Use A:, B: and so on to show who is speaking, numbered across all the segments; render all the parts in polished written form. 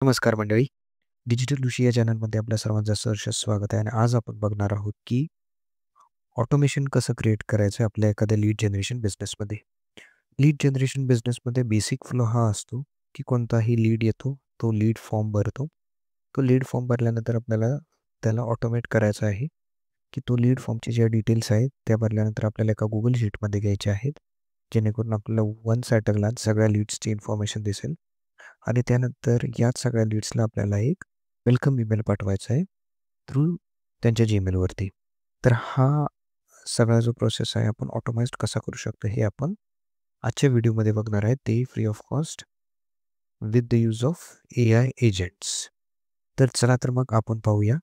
A: नमस्कार मंडळी. डिजिटल ऋषी या चॅनलमध्ये आपल्या सर्वांचं सहर्ष स्वागत आहे आणि आज आपण बघणार आहोत की ऑटोमेशन कसं क्रिएट करायचं आपल्या एखाद्या लीड जनरेशन बिझनेसमध्ये. लीड जनरेशन बिझनेसमध्ये बेसिक फ्लो हा असतो की कोणताही लीड येतो, तो लीड फॉर्म भरतो. तो लीड फॉर्म भरल्यानंतर आपल्याला त्याला ऑटोमेट करायचं आहे की तो लीड फॉर्मचे ज्या डिटेल्स आहेत त्या भरल्यानंतर आपल्याला एका Google शीटमध्ये घ्यायचे आहेत. जेणेकरून आपल्याला वन्स ॲट अ ग्लान्स सगळ्या लीड्सची इन्फॉर्मेशन दिसेल. आणि त्यानंतर याच सगळ्या लीड्सला आपल्याला एक वेलकम ईमेल पाठवायचा आहे थ्रू त्यांच्या जीमेलवरती. तर हा सगळा जो प्रोसेस आहे आपण ऑटोमाइज्ड कसा करू शकतो हे आपण आजच्या व्हिडिओमध्ये बघणार आहे, ते free of cost with the use of AI agents. तर चला तर मग आपण पाहूया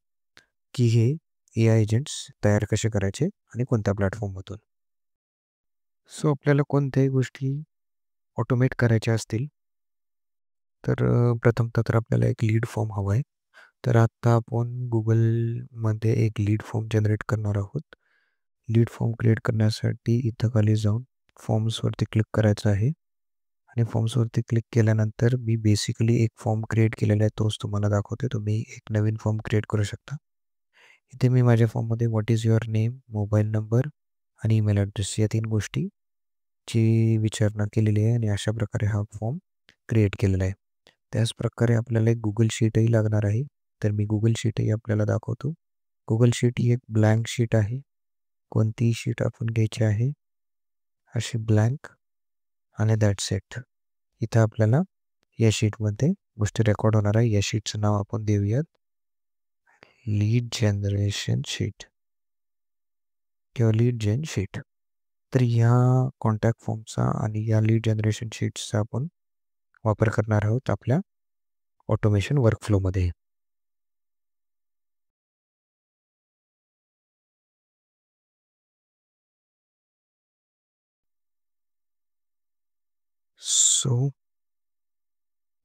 A: की हे AI एजंट्स तयार कसे करायचे आणि कोणत्या प्लॅटफॉर्ममधून. सो आपल्याला कोणत्याही गोष्टी ऑटोमेट करायच्या असतील तर प्रथमतः तर आपल्याला एक लीड फॉर्म हवा आहे. तर आता आपण Googleमध्ये एक लीड फॉर्म जनरेट करणार आहोत. लीड फॉर्म क्रिएट करण्यासाठी इथं खाली जाऊन फॉर्म्सवरती क्लिक करायचं आहे आणि फॉर्म्सवरती क्लिक केल्यानंतर मी बेसिकली एक फॉर्म क्रिएट केलेला आहे, तोच तुम्हाला दाखवते. तुम्ही एक नवीन फॉर्म क्रिएट करू शकता. इथे मी माझ्या फॉर्ममध्ये what is your name, mobile number आणि ईमेल ॲड्रेस या 3 गोष्टीची विचारणा केलेली आहे आणि अशा प्रकारे हा फॉर्म क्रिएट केलेला आहे. त्याचप्रकारे आपल्याला एक Google शीटही लागणार आहे. तर मी Google शीटही आपल्याला दाखवतो. Google शीट ही एक ब्लँक शीट आहे. कोणतीही शीट आपण घ्यायची आहे, अशी ब्लँक, आणि दॅट्स इट. इथं आपल्याला या शीटमध्ये गोष्टी रेकॉर्ड होणार आहे. या शीटचं नाव आपण देऊयात लीड जनरेशन शीट किंवा लीड जेन शीट. तर ह्या कॉन्टॅक्ट फॉर्मचा आणि या लीड जनरेशन शीट्सचा आपण वापर करणार आहोत आपल्या ऑटोमेशन वर्कफ्लोमध्ये. सो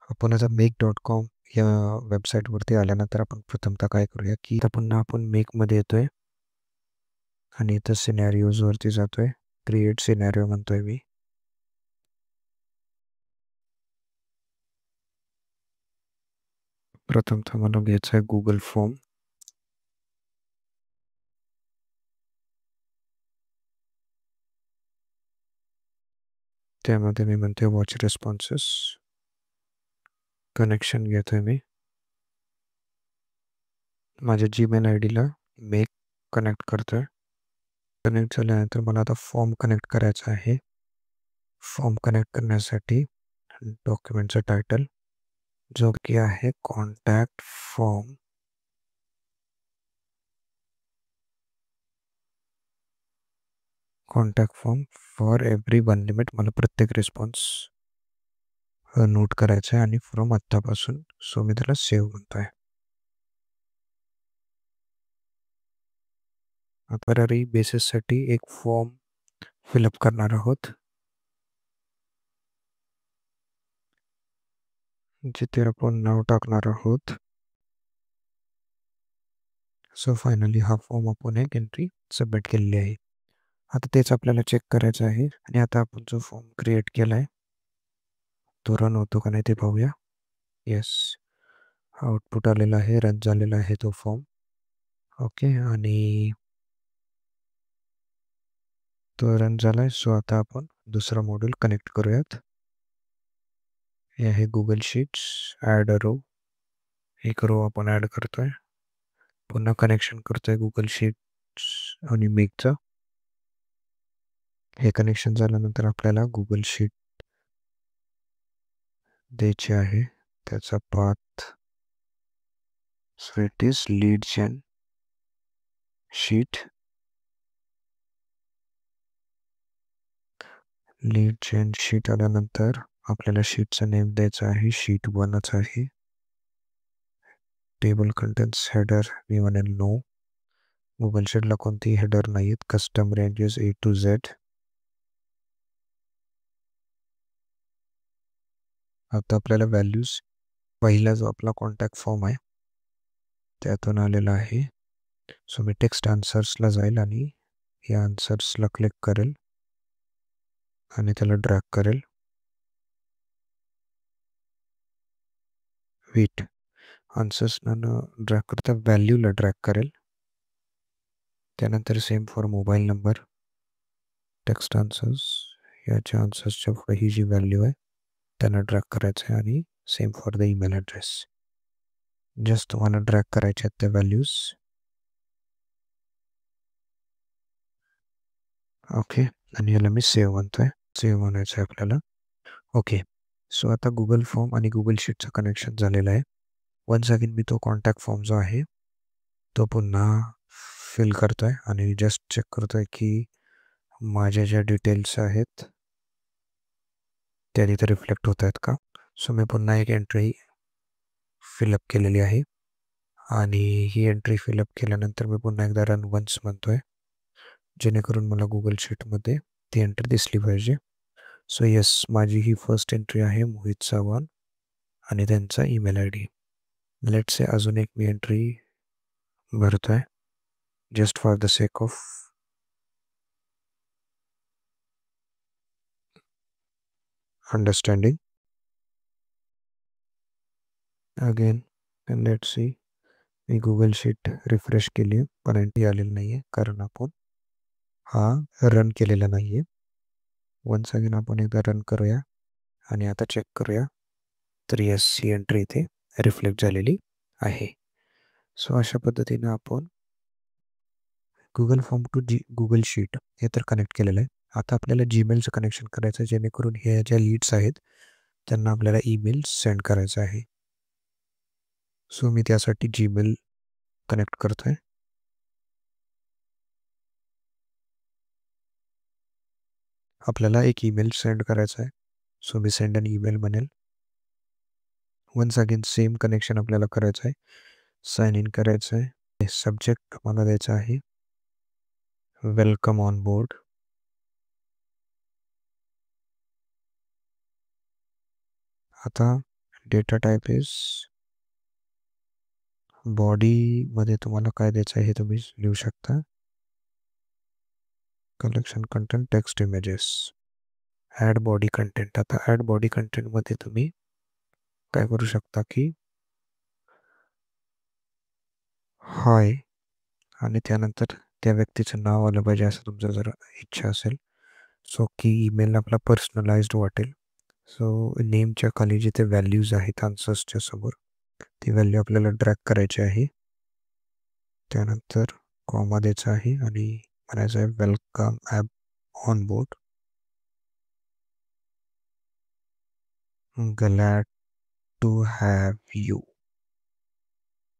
A: आपण आता make.com या वेबसाईटवरती आल्यानंतर आपण प्रथमतः काय करूया की पुन्हा आपण मेकमध्ये येतोय आणि इथं सिनॅरिओजवरती जातोय. क्रिएट सिनॅरिओ म्हणतोय मी. प्रथमतः मला घ्यायचा आहे गुगल फॉर्म. त्यामध्ये मी म्हणतोय वॉच रिस्पॉन्सेस. कनेक्शन घेतोय मी माझ्या जीमेल ID ला मेक कनेक्ट करतोय. कनेक्ट झाल्यानंतर मला आता फॉर्म कनेक्ट करायचा आहे. फॉर्म कनेक्ट करण्यासाठी डॉक्युमेंटचं टायटल जो की आहे contact form. Contact form for every one limit. मला प्रत्येक रिस्पॉन्स नोट करायचा आहे आणि फ्रॉम आत्तापासून. सो मी त्याला सेव्ह म्हणतोय. टेम्पररी बेसिससाठी एक फॉर्म फिलअप करणार आहोत, जिथे आपण नाव टाकणार आहोत. सो फायनली हा फॉर्म आपण एक एंट्री सबमिट केलेली आहे. आता तेच आपल्याला चेक करायचं आहे आणि आता आपण जो फॉर्म क्रिएट केला आहे तो रन होतो का नाही ते पाहूया. येस, आउटपुट आलेला आहे, रन झालेला आहे तो फॉर्म. ओके, आणि तो रन झाला आहे. सो आता आपण दुसरा मॉड्यूल कनेक्ट करूयात. हे आहे Google sheets. Add a row. एक रो आपण ॲड करतोय. पुन्हा कनेक्शन करतोय गुगल शीट्स आणि मेकचं. हे कनेक्शन झाल्यानंतर आपल्याला गुगल शीट द्यायची आहे. त्याचा path so it is lead gen sheet. Lead gen sheet आल्यानंतर आपल्याला शीटचं नेम द्यायचं आहे. शीट 1च आहे. टेबल कंटेंट्स हेडर मी म्हणेल नो. गुगल शीटला कोणतीही हेडर नाहीत. Custom ranges A to Z. आता आपल्याला व्हॅल्यूज, पहिला जो आपला कॉन्टॅक्ट फॉर्म आहे त्यातून आलेला आहे. सो मी टेक्स्ट आन्सर्सला जाईल आणि या आन्सर्सला क्लिक करेल आणि त्याला ड्रॅग करेल. वेट आन्सर्स ड्रॅग करता व्हॅल्यूला ड्रॅग करेल. त्यानंतर same for mobile number, text answers, याच्या आन्सर्सच्या पुढे ही जी व्हॅल्यू आहे त्यांना ड्रॅग करायचं आहे. आणि same for the email address. Just तुम्हाला ड्रॅग करायचे आहेत त्या व्हॅल्यूज. ओके, आणि याला मी सेव्ह म्हणतोय. सेव्ह म्हणायचं आहे आपल्याला. ओके, सो आता गुगल फॉर्म आणि गुगल शीटचं कनेक्शन झालेलं आहे. वन्स अगेन मी तो कॉन्टॅक्ट फॉर्म जो आहे तो पुन्हा फिल करतो आहे आणि जस्ट चेक करतो आहे की माझ्या ज्या डिटेल्स आहेत त्या तिथे रिफ्लेक्ट होत आहेत का. सो मी पुन्हा एक एंट्री फिलअप केलेली आहे आणि ही एंट्री फिलअप केल्यानंतर मी पुन्हा एकदा रन वन्स म्हणतो आहे, जेणेकरून मला गुगल शीटमध्ये ती एंट्री दिसली पाहिजे. सो येस, माझी ही फर्स्ट एंट्री आहे मोहित चव्हाण आणि त्यांचा email I D. Let's say अजून एक मी एंट्री भरतो आहे just for the sake of understanding. Again let's see, me Google sheet refresh केली आहे पण एंट्री आलेली नाही आहे कारण आपण हा रन केलेला नाही आहे. वन्स अगेन आपण एकदा रन करूया आणि आता चेक करूया. तर येस, ही एंट्री इथे रिफ्लेक्ट झालेली आहे. सो अशा पद्धतीनं आपण Google form to Google sheet हे तर कनेक्ट केलेलं आहे. आता आपल्याला जीमेलचं कनेक्शन करायचं आहे, जेणेकरून हे ज्या लीड्स आहेत त्यांना आपल्याला ईमेल सेंड करायचा आहे. सो मी त्यासाठी जीमेल कनेक्ट करतो आहे. आपल्याला एक ईमेल सेंड करायचा आहे. So me send an email म्हणेल. वन्स अगेन सेम कनेक्शन आपल्याला करायचं आहे. साइन इन करायचं आहे. सब्जेक्ट मला द्यायचा आहे वेलकम ऑन बोर्ड. आता डेटा टाईप इज बॉडीमध्ये तुम्हाला काय द्यायचं आहे हे तुम्ही लिहू शकता. Collection content text images, add body content. आता ॲड बॉडी कंटेंटमध्ये तुम्ही काय करू शकता की हाय आणि त्यानंतर त्या व्यक्तीचं नाव आलं पाहिजे असं तुमचं जर इच्छा असेल. सो की ईमेल आपला पर्सनलाइज्ड वाटेल. सो नेमच्या खाली जिथे व्हॅल्यूज आहेत आन्सर्सच्या समोर ती व्हॅल्यू आपल्याला ड्रॅग करायची आहे. त्यानंतर कॉमा द्यायचा आहे आणि म्हणायचं आहे welcome app on board, glad to have you.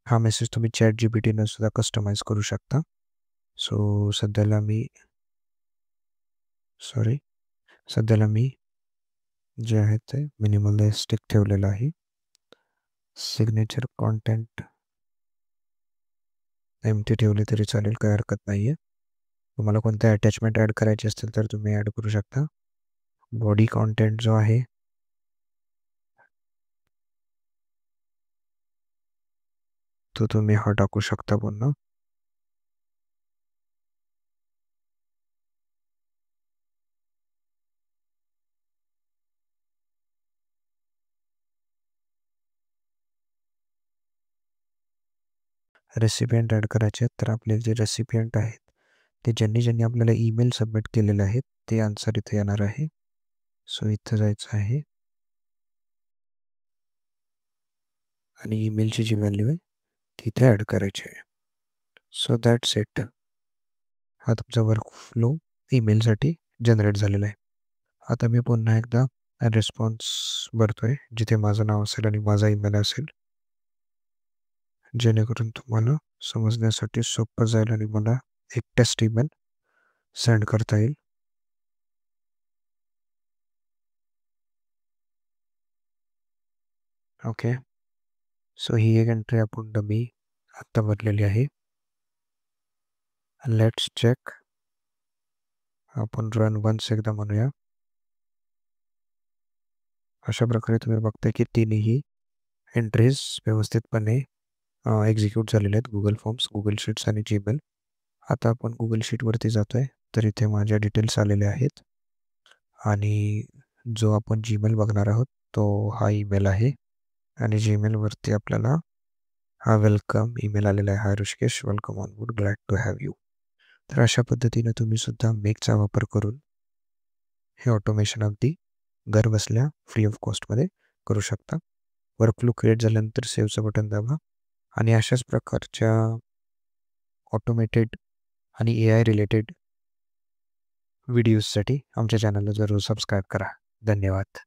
A: हा मेसेज तुम्ही चॅट जीपीटीनं सुद्धा कस्टमाइज करू शकता. सो सध्याला मी जे आहे ते मिनिमलिस्टिक ठेवलेलं आहे. सिग्नेचर कॉन्टेंट एम्प्टी ठेवले तरी चालेल, काही हरकत नाही आहे. तुम्हाला कोणते अटॅचमेंट ॲड करायचे असतील तर तुम्ही ॲड करू शकता. बॉडी कॉन्टेंट जो आहे तो तुम्ही हा टाकू शकता पुन्हा. रेसिपियंट ॲड करायचे आहेत तर आपले जे रेसिपियंट आहेत ते ज्यांनी आपल्याला ईमेल सबमिट केलेले आहेत ते आन्सर इथे येणार आहे. सो इथं जायचं आहे आणि ईमेलची जी व्हॅल्यू आहे ती इथे ॲड करायची आहे. So that's it. हा तुमचा वर्क फ्लो ईमेलसाठी जनरेट झालेला आहे. आता मी पुन्हा एकदा रिस्पॉन्स भरतो आहे जिथे माझं नाव असेल आणि माझा ईमेल असेल, जेणेकरून तुम्हाला समजण्यासाठी सोपं जाईल आणि मला एक टेस्ट ईमेल सेंड करता येईल. ओके, सो ही एक एंट्री आपण डमी आत्ता भरलेली आहे. Let's check. आपण रन वन्स एकदा म्हणूया. अशा प्रकारे तुम्ही बघता की तिन्ही एंट्रीज व्यवस्थितपणे एक्झिक्यूट झालेले आहेत. गुगल फॉर्म्स, गुगल शीट्स आणि जीमेल. आता आपण गुगल शीटवरती जातो आहे तर इथे माझ्या डिटेल्स आलेले आहेत आणि जो आपण जीमेल बघणार आहोत तो हा ईमेल आहे आणि जीमेलवरती आपल्याला हा वेलकम ईमेल आलेला आहे. Hi Rishikesh, welcome on board, glad to have you. तर अशा पद्धतीने तुम्ही सुद्धा मेकचा वापर करून हे ऑटोमेशन अगदी घर बसल्या फ्री ऑफ कॉस्टमध्ये करू शकता. वर्कफ्लो क्रिएट झाल्यानंतर सेव्हचं बटन दाबा आणि अशाच प्रकारच्या ऑटोमेटेड आणि AI रिलेटेड व्हिडिओजसाठी आमच्या चॅनलला जरूर सबस्क्राईब करा. धन्यवाद.